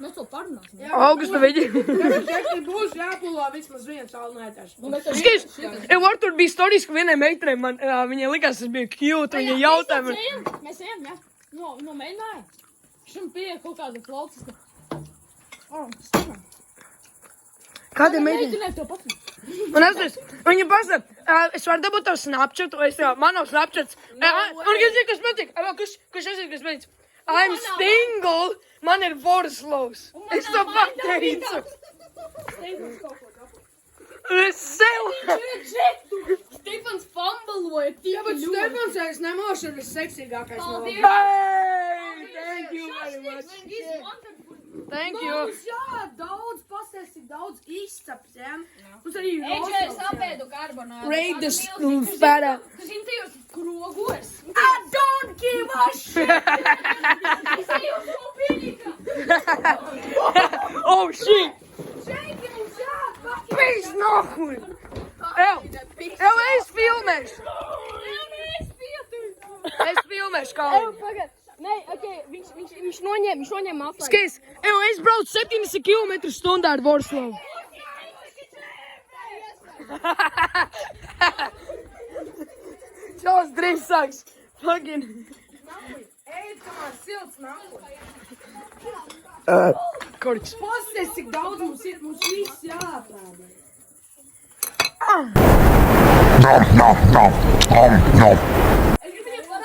Mēs to parunāsim. Augusta viņi. Būs jāpulā vismaz viens alnētājs. Skis, var tur bija stāstījis, ka vienai meitrai man, viņai likās, tas bija cute, viņa jautāja man. Mēs ejam, jā. No mēģinājām. Šim pieeja kaut kāda flauciska. Kāda meitene? Mēģināju to pats. Un es, viņa pasaka, es varu dabūt tavu Snapchatu, man nav Snapchats. Un kas zina, kas patīk? Kas nezina, kas patīk? I'm single, man ir Vorslavs. Es to pateicu. Es sev. Stefans fumbaloja. Jā, bet Stefans es nemošu ir visseksīgākais no Hey, thank you very much. Thank you. Jā, daudz pasēs, daudz izcaps, jā. Mums arī ir Eģe, es apēdu karbonādu. Raid the feta. Tu zini, tajos krogos. I don't give a shit! Es eju uz Lupīnika. Oh, shit. Šeit mums jāatpakaļ! Pīs nahuj. Ev, es filmēšu. Es filmēšu kaut. Pagad. Nē, okei, viņš noņēma apāju. Skais, es braucu 70 km/h ar Vorslavu. Čaus drīzsāks. Fucking. Ej, kamēr silts nākot. Korķis. Pasēs, cik daudz mums ir, mums viss jāatrāda.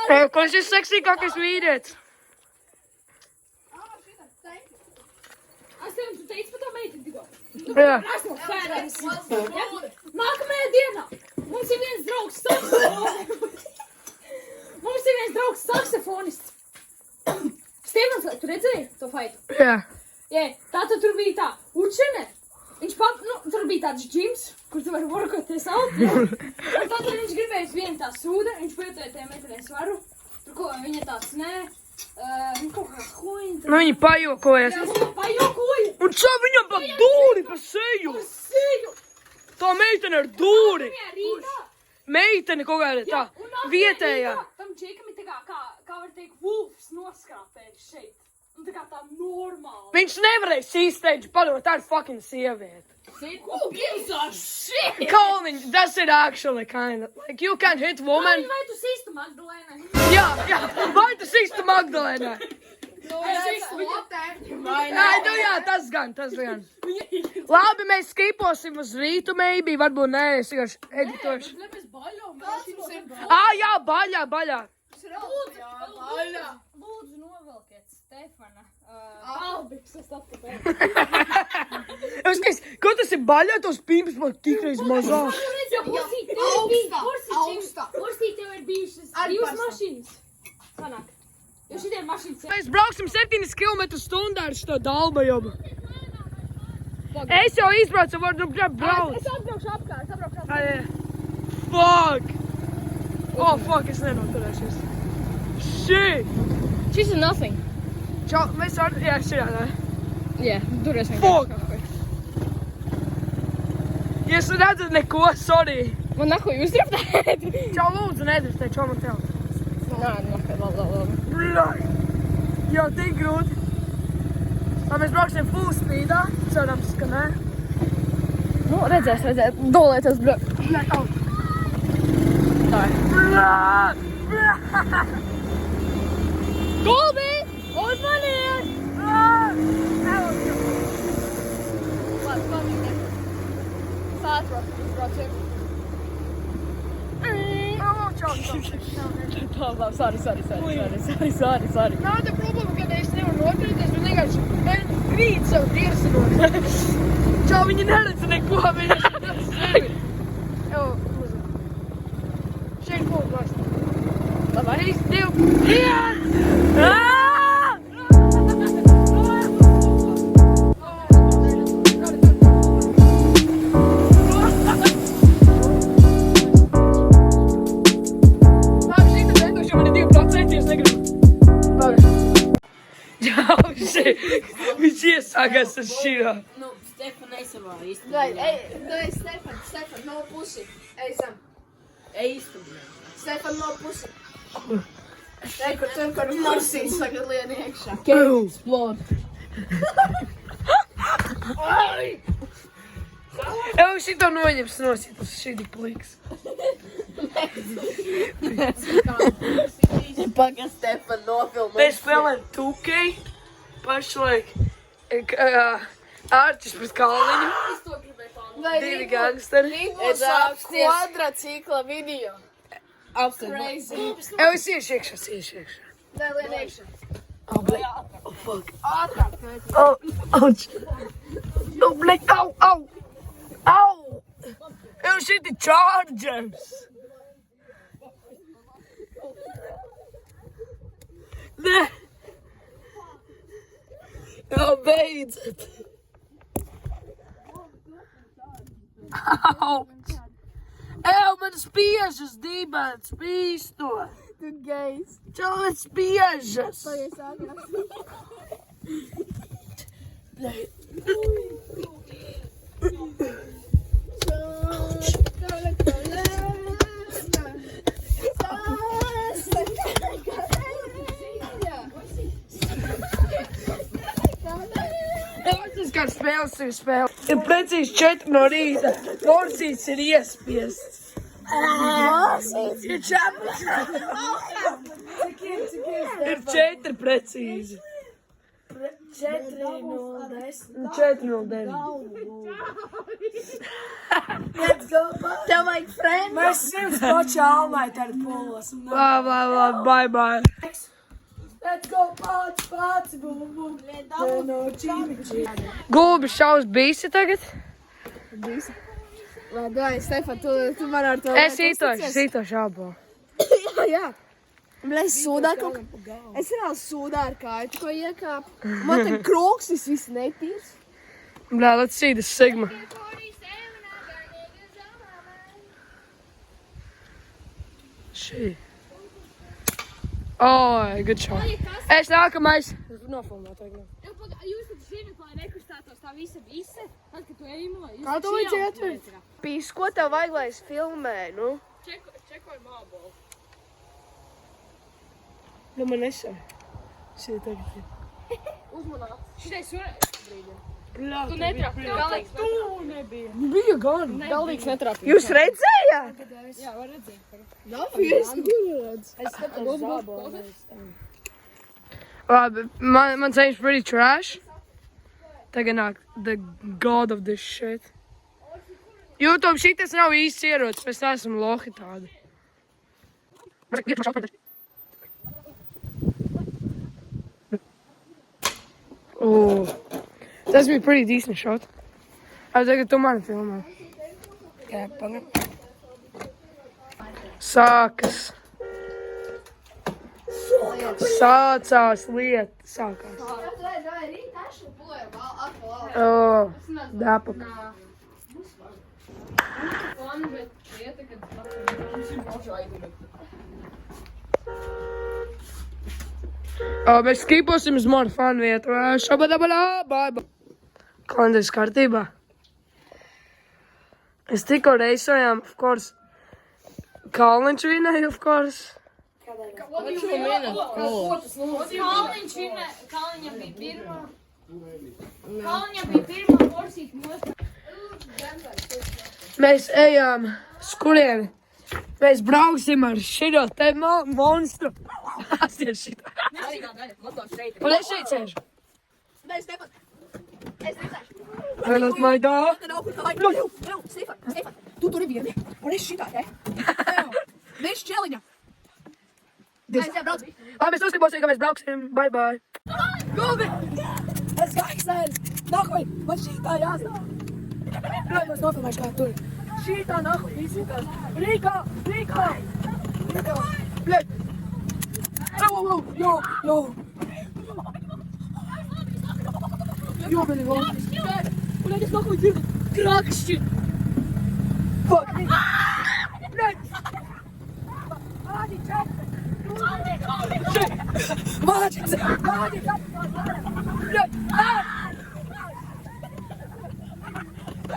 Kurš ir seksīgākais vīrietis? Es tev tu teici par to meiteni tikko. Jā. Esmu fēdēs. Nākamajā dienā mums ir viens draugs saksofonists. Stefans, tu redzēji to faitu? Jā. Jā, tātad tur bija tā učene. Viņš tur bija tāds džims, kur tu vari workoties out. Un tad viņš gribēja vienu tā sūda, viņš pajūtoja tajā meitenē svaru. Tur ko viņa tāds, nē, kaut kā huņa. Nu, viņi pajokojas. Jā, viņa pajokoja. Un čo viņam pa dūri, pa seju? Tā meitene ar dūri. Meitene kaut kāda tā vietējā. Tam čekam ir tā kā var teikt, wolfs noskrāpēji šeit. Un tā kā tā normāli. Viņš nevarēja sīsteidži padot, tā ir fucking sieviete. Who gives a shit? Colin, that's it actually kind of. Like, you can't hit woman. Vai tu sīstu Magdalēnai? Jā, vai tu sīstu Magdalēnai? Nē, nu jā, tas gan. Labi, mēs skiposim uz rītu, maybe, varbūt nē, es vienkārši editošu. Jā, baļā. Lūdzu, novelkiet Stefana albiksas atpakaļ. Ko tas ir baļā, tos pīpes man tikreiz mazāk? Kursī tev ir bijušas divas mašīnas. Sanāk. Jo šitie ir mašīnas. Mēs brauksim 7 km/h ar šo dalbajobu. Es jau izbraucu, varu braukt. Es atbraukšu apkārt. Fuck! Oh, fuck, es nenoturēšos. Shit! Šis ir nothing. Čau, mēs varam, jā, šajā, nē. Jā, turies Fuck! Ja es redzu neko, sorry. Man nahuj uzdraptēt. Čau, lūdzu, nedriftē, čau man tev. Nā, labi. Bļai! Jā, tik grūti. Lai mēs brauksim full speedā, cerams, ka nē. Nu, redzēs. Dolēties, bļai. Bļai, au! Tā. Bļai! Kolbi! Uzmanies! Sātrocim. Čau. Sorry. Nav tā problēma, kad es nevaru noturēties, bet vienkārši krīt savu tiesinot. Čau, viņi neredz neko, viņi sevi. Evo, uzak. Šeit būtu vairs. Labi. 3, 2, 1! Viņš iesākās ar šīrā. Nu, Stefan, savā īstenībā. Dai, Stefan, no pusi. Ej, Sam. Īstenībā. Stefan, no pusi. Rekur, tur mursīs tagad lien iekšā. Explode. Evo, šito noņems nost, ja tas šī tik pliks. Paga Stefan nofilmē. Mēs spēlējam 2K pašlaik. Ārķis pret Kalniņu. Divi gangsteri. Kvadrocikla video. Crazy. Evo, es iešu iekšā. Nē, lien iekšā. Oh, blē. Oh, fuck. Ātrāk. Oh, ouch. Oh, blē. Au. Evo, šiti Chargers. Nē. Jā, beidzat. Auč. Evo, man spiežas dībēns, spīsto. Tu gejs. Čau, man spiežas. Pagaies ātrāk. Tas kā spēle. Ir precīzi 4 no rīta. Morsīts ir iespiests. Ir 4 precīzi. 4 no 10. 4 no 9. Let's go, Tev vajag friend. Mēs simts paši almai tādi polos. Bye. Let's go, pats, bum. No, čīmi. Gulbi šaus bīsi tagad. Vai, dai, Stefan, tu man ar to... Es ītošu abo. Jā. Es sūdā kaut kā. Es reāli sūdā ar kāju, ko iekāp. Man te kroksis viss netīrs. Let's see the Sigma. Šī. Oh, good shot. Es nākamais. Nofilmēt tagad. Jūs taču zināt, lai nekustātos tā visa, tad, kad tu ejamo. Kā tu vajadzēja atvērt? Pīs, ko tev vajag, lai es filmēju, nu? Čekoj mābolu. Man nesai. Šī tagad ir. Uzmanāt. Šitais Tu netrāpi. Galīgs nebija. Bija gan. Galīgs netrāpi. Jūs redzējāt? Jā, var redzēt. Nav, es neredzu. Es skatos Labi, man ceņš pretty trash. Tagad nāk the god of this shit. YouTube šitas nav īsts ierocis, mēs neesam lohi tādi. Tas bija pretty decent shot. Tagad tu mani filmē. Jā, pagad. Sākas. Sācās lieta. Sākās. Dāpak. Mēs skiposim uz manu fanu vietu. Šabadabalā. Klandes kārtībā. Es tikko reisojām, of course. Kalniņš vinēja, of course. Kalniņam bija pirmā. Kalniņam bija pirmā morsīt nostā. Mēs ejam skurieni. Mēs brauksim ar šito te monstru. Asties šitā. Un es šeit sēžu. Nē, Stefan. Es redzēšu. Vēlēt maidā. Stefan, tu tur ir vieni. Un es šitā, ne? Viņš čeliņa. Aiziet, brauc. Mēs uzskabosim, ka mēs brauksim. Bye. Gulbi! Es gāksēju! Nahuj! Man šītā jāstāv! Bļaļ, mēs nofilmēšu kā tur. Šītā nahuj izsītās. Rīkā! Bļaļ! Jo! Jo, bļaļ, Bļaļ, es nahuj dzirdu. Krakšķi! Fuck! Bļaļ! Vādi, čak! Vādi!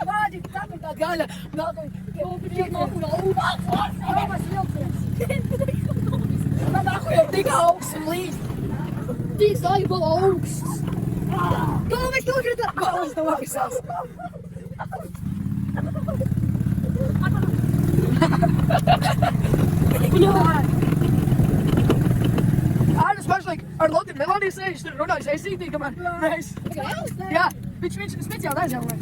Vādi, tā gaļa! Nākuj! Tik augsts un līdz. Tik zaibala augsts. Galvenais nokritā. Galvenais novisās. Ārnas pašlaik ar Lotu Melodiju sēžas tur runājas aizsītī, kamēr mēs... Jā, viņš speciāli aizjāvē.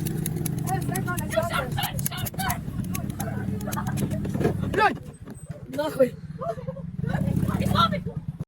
Bļoļ! Nahuj!